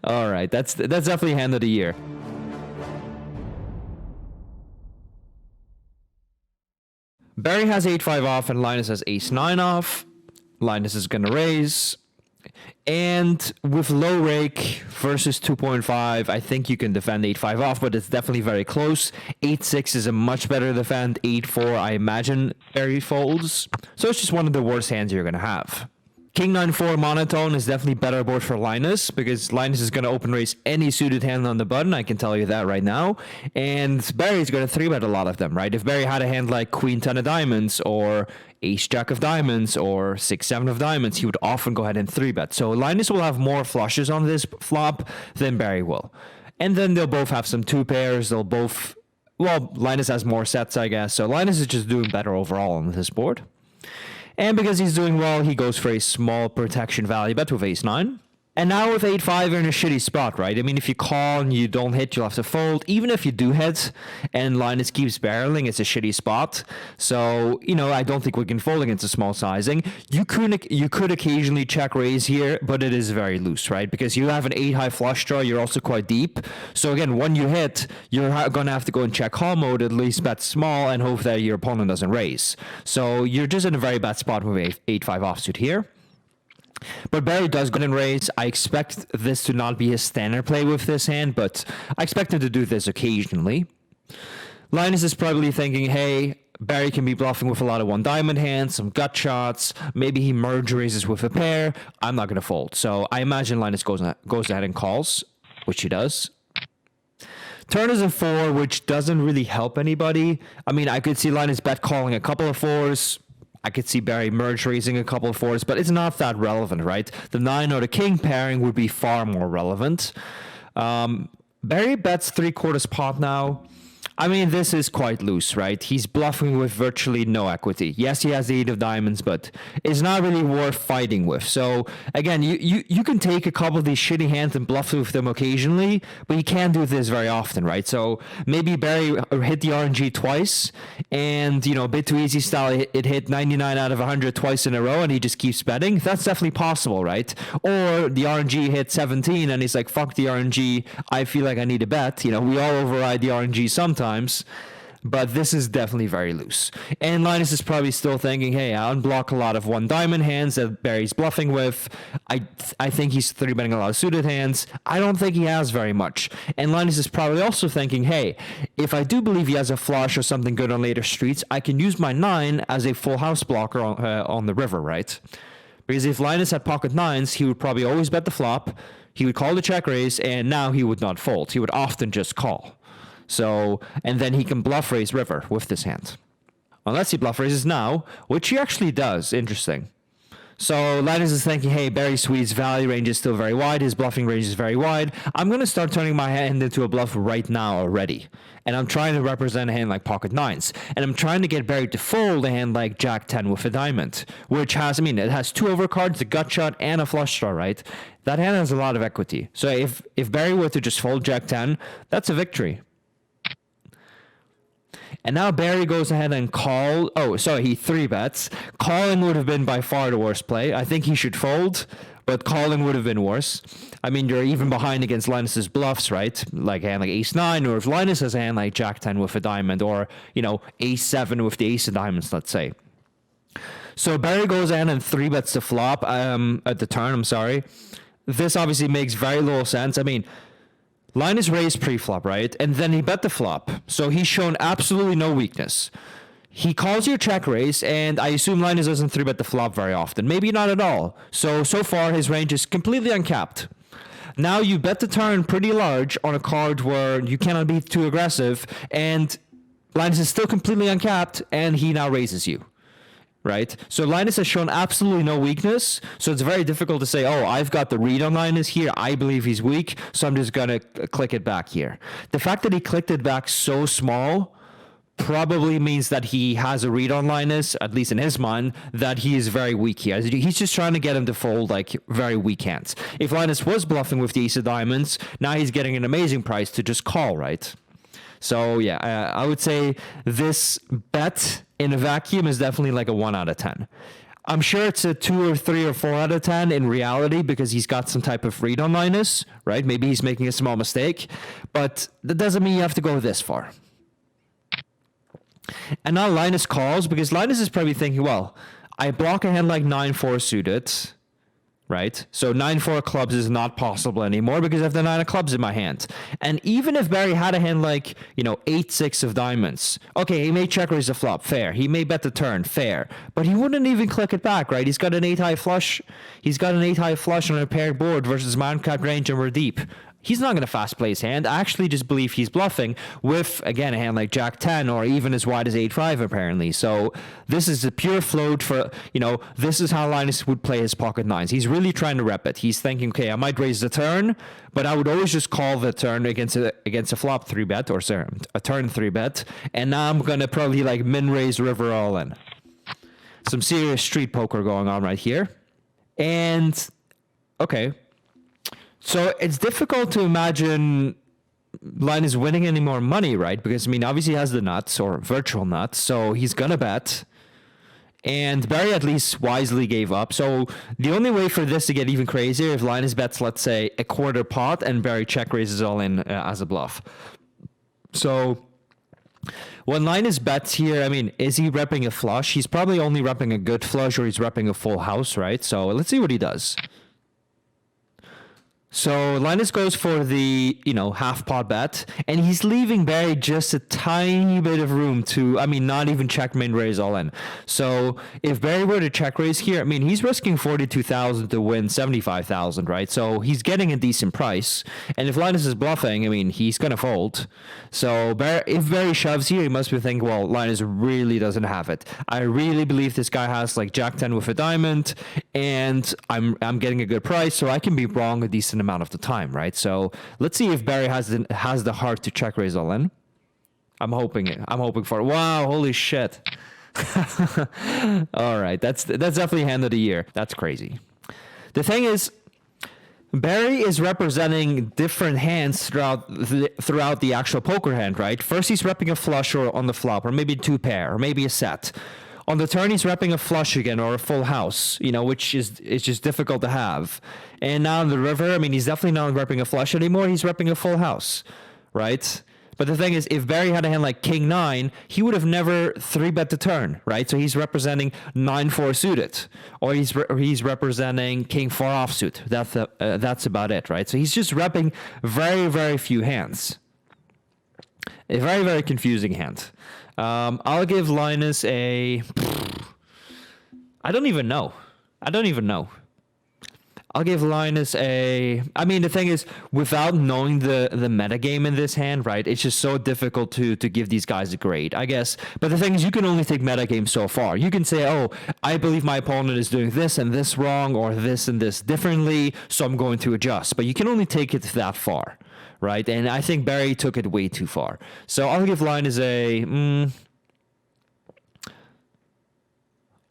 All right, that's definitely hand of the year. Berri has 8-5 off and Linus has ace-9 off. Linus is going to raise. And with low rake versus 2.5, I think you can defend 8-5 off, but it's definitely very close. 8-6 is a much better defend. 8-4, I imagine, Berri folds. So it's just one of the worst hands you're going to have. King 9-4 monotone is definitely better board for Linus, because Linus is going to open raise any suited hand on the button. I can tell you that right now. And Berri is going to 3-bet a lot of them, right? If Berri had a hand like Queen 10 of diamonds or Ace Jack of diamonds or 6-7 of diamonds, he would often go ahead and 3-bet. So Linus will have more flushes on this flop than Berri will. And then they'll both have some 2 pairs. They'll both, well, Linus has more sets, I guess. So Linus is just doing better overall on this board. And because he's doing well, he goes for a small protection value bet with ace-9. And now with 8-5, you're in a shitty spot, right? I mean, if you call and you don't hit, you'll have to fold. Even if you do hit and Linus keeps barreling, it's a shitty spot. So, you know, I don't think we can fold against a small sizing. You could occasionally check raise here, but it is very loose, right? Because you have an 8-high flush draw, you're also quite deep. So again, when you hit, you're going to have to go in check call mode, at least bet small, and hope that your opponent doesn't raise. So you're just in a very bad spot with 8-5 offsuit here. But Berri does go and raise. I expect this to not be his standard play with this hand, but I expect him to do this occasionally. Linus is probably thinking, hey, Berri can be bluffing with a lot of 1-diamond hands, some gut shots. Maybe he merge raises with a pair. I'm not going to fold. So I imagine Linus goes ahead and calls, which he does. Turn is a 4, which doesn't really help anybody. I mean, I could see Linus bet calling a couple of 4s. I could see Berri merge raising a couple of 4s, but it's not that relevant, right? The 9 or the king pairing would be far more relevant. Berri bets 3/4 pot now. I mean, this is quite loose, right? He's bluffing with virtually no equity. Yes, he has the 8 of diamonds, but it's not really worth fighting with. So, again, you can take a couple of these shitty hands and bluff with them occasionally, but you can't do this very often, right? So, maybe Berri hit the RNG twice, and, you know, a bit too easy style, it hit 99 out of 100 twice in a row, and he just keeps betting. That's definitely possible, right? Or the RNG hit 17, and he's like, fuck the RNG, I feel like I need a bet. You know, we all override the RNG sometimes. But this is definitely very loose. And Linus is probably still thinking, hey, I unblock a lot of 1-diamond hands that Berri's bluffing with. I think he's 3-betting a lot of suited hands. I don't think he has very much. And Linus is probably also thinking, hey, if I do believe he has a flush or something good on later streets, I can use my 9 as a full house blocker on the river, right? Because if Linus had pocket 9s, he would probably always bet the flop. He would call the check raise, and now he would not fold. He would often just call. So, and then he can bluff raise river with this hand. Unless he bluff raises now, which he actually does. Interesting. So Linus is thinking, hey, Berri Sweet's value range is still very wide. His bluffing range is very wide. I'm going to start turning my hand into a bluff right now already. And I'm trying to represent a hand like pocket 9s. And I'm trying to get Berri to fold a hand like Jack 10 with a diamond. Which has, I mean, it has 2 overcards, a gut shot, and a flush draw, right? That hand has a lot of equity. So if Berri were to just fold Jack 10, that's a victory. And now Berri goes ahead and call. Oh, sorry, he 3-bets. Calling would have been by far the worst play. I think he should fold, but calling would have been worse. I mean, you're even behind against Linus's bluffs, right? Like a hand like ace-9, or if Linus has a hand like Jack 10 with a diamond, or, you know, ace-7 with the ace of diamonds, let's say. So Berri goes ahead and 3-bets the flop, at the turn, I'm sorry. This obviously makes very little sense. I mean, Linus raised pre-flop, right? And then he bet the flop. So he's shown absolutely no weakness. He calls your check raise, and I assume Linus doesn't 3-bet the flop very often. Maybe not at all. So far, his range is completely uncapped. Now you bet the turn pretty large on a card where you cannot be too aggressive, and Linus is still completely uncapped, and he now raises you. Right? So Linus has shown absolutely no weakness, so it's very difficult to say, oh, I've got the read on Linus here, I believe he's weak, so I'm just going to click it back here. The fact that he clicked it back so small probably means that he has a read on Linus, at least in his mind, that he is very weak here. He's just trying to get him to fold like very weak hands. If Linus was bluffing with the ace of diamonds, now he's getting an amazing price to just call, right? So yeah, I would say this bet in a vacuum is definitely like a 1 out of 10. I'm sure it's a 2 or 3 or 4 out of 10 in reality because he's got some type of read on Linus, right? Maybe he's making a small mistake, but that doesn't mean you have to go this far. And now Linus calls because Linus is probably thinking, well, I block a hand like 9-4 suited, right? So 9-4 clubs is not possible anymore because I have the 9 of clubs in my hand. And even if Berri had a hand like, 8-6 of diamonds, okay, he may check raise the flop, fair. He may bet the turn, fair. But he wouldn't even click it back, right? He's got an 8-high flush. He's got an 8-high flush on a paired board versus man cap range and we're deep. He's not going to fast play his hand. I actually just believe he's bluffing with, again, a hand like Jack 10 or even as wide as 8-5 apparently. So this is a pure float for, this is how Linus would play his pocket nines. He's really trying to rep it. He's thinking, okay, I might raise the turn, but I would always just call the turn against a flop 3-bet or sorry, a turn 3-bet. And now I'm going to probably like min raise river all in. Some serious street poker going on right here. And, okay. So it's difficult to imagine Linus winning any more money, right? Because, obviously he has the nuts or virtual nuts, so he's going to bet. And Berri at least wisely gave up. So the only way for this to get even crazier if Linus bets, let's say, a quarter pot and Berri check raises all in as a bluff. So when Linus bets here, is he repping a flush? He's probably only repping a good flush or he's repping a full house, right? So let's see what he does. So Linus goes for the, half pot bet, and he's leaving Berri just a tiny bit of room to, not even check min raise all in. So if Berri were to check raise here, he's risking 42,000 to win 75,000, right? So he's getting a decent price. And if Linus is bluffing, he's going to fold. So if Berri shoves here, he must be thinking, well, Linus really doesn't have it. I really believe this guy has like Jack 10 with a diamond, and I'm getting a good price, so I can be wrong a decent amount of the time, right? So let's see if Berri has the heart to check raise all in. I'm hoping for it. Wow, holy shit. All right, that's definitely hand of the year. That's crazy. The thing is, Berri is representing different hands throughout the actual poker hand, right? First he's repping a flush or on the flop, or maybe 2 pair, or maybe a set. On the turn, he's repping a flush again or a full house, which is just difficult to have. And now in the river, he's definitely not repping a flush anymore. He's repping a full house, right? But the thing is, if Berri had a hand like King 9, he would have never 3-bet the turn, right? So he's representing 9-4 suited, or he's representing King 4 offsuit. That's about it, right? So he's just repping very, very few hands. A very, very confusing hand. I'll give Linus a... I don't even know. I'll give Linus a... the thing is, without knowing the metagame in this hand, right, it's just so difficult to give these guys a grade, I guess. But the thing is, you can only take metagame so far. You can say, oh, I believe my opponent is doing this and this wrong, or this and this differently, so I'm going to adjust. But you can only take it that far. Right, and I think Berri took it way too far. So I'll give Linus I'll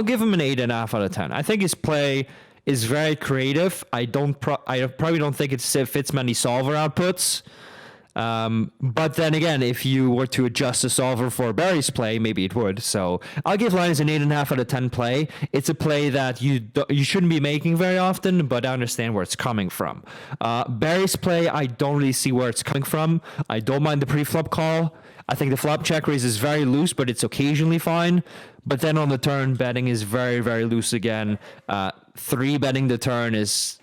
give him an 8.5 out of 10. I think his play is very creative. I probably don't think it fits many solver outputs. But then again, if you were to adjust the solver for Berri's play, maybe it would. So I'll give Linus an 8.5 out of 10 play. It's a play that you shouldn't be making very often, but I understand where it's coming from. Berri's play, I don't really see where it's coming from. I don't mind the pre-flop call. I think the flop check raise is very loose, but it's occasionally fine. But then on the turn, betting is very, very loose again. 3-betting the turn is...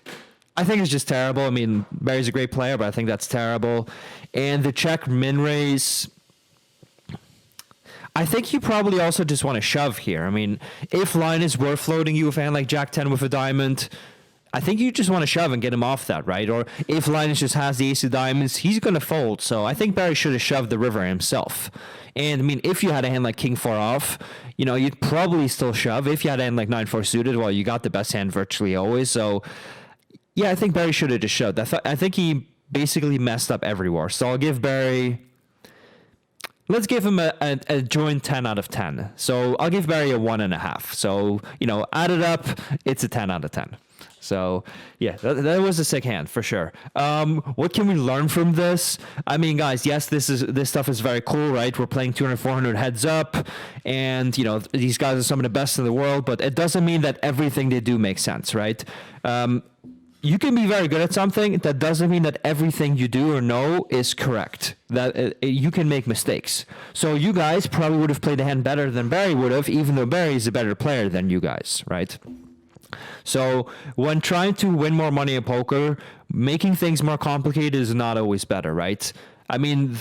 I think it's just terrible. Berri's a great player, but I think that's terrible. And the check min raise, I think you probably also just want to shove here. If Linus were floating you with a hand like Jack 10 with a diamond, I think you just want to shove and get him off that, right? Or if Linus just has the ace of diamonds, he's going to fold. So I think Berri should have shoved the river himself. And if you had a hand like King 4 off, you'd probably still shove. If you had a hand like 9-4 suited, well, you got the best hand virtually always. So yeah, I think Berri should have just shoved. I think he basically messed up everywhere. So I'll give Berri... Let's give him a joint 10 out of 10. So I'll give Berri a 1.5. So, add it up, it's a 10 out of 10. So yeah, that was a sick hand for sure. What can we learn from this? I mean, guys, yes, this stuff is very cool, right? We're playing 200, 400 heads up, and you know, these guys are some of the best in the world, but it doesn't mean that everything they do makes sense, right? You can be very good at something. That doesn't mean that everything you do or know is correct. That you can make mistakes. So you guys probably would have played the hand better than Berri would have, even though Berri is a better player than you guys, right? So when trying to win more money in poker, making things more complicated is not always better, right? I mean,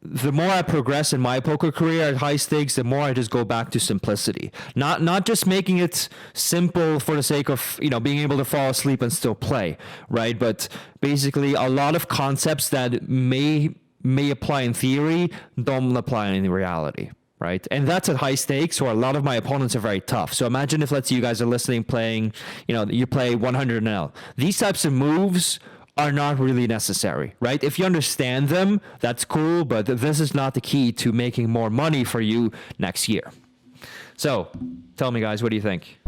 the more I progress in my poker career at high stakes, the more I just go back to simplicity. Not just making it simple for the sake of, you know, being able to fall asleep and still play, right? But basically a lot of concepts that may apply in theory don't apply in reality. Right. And that's at high stakes where a lot of my opponents are very tough. So imagine if, let's say you guys are listening, playing, you know, you play 100 NL. These types of moves are not really necessary, right? If you understand them, that's cool, but this is not the key to making more money for you next year. So tell me, guys, what do you think?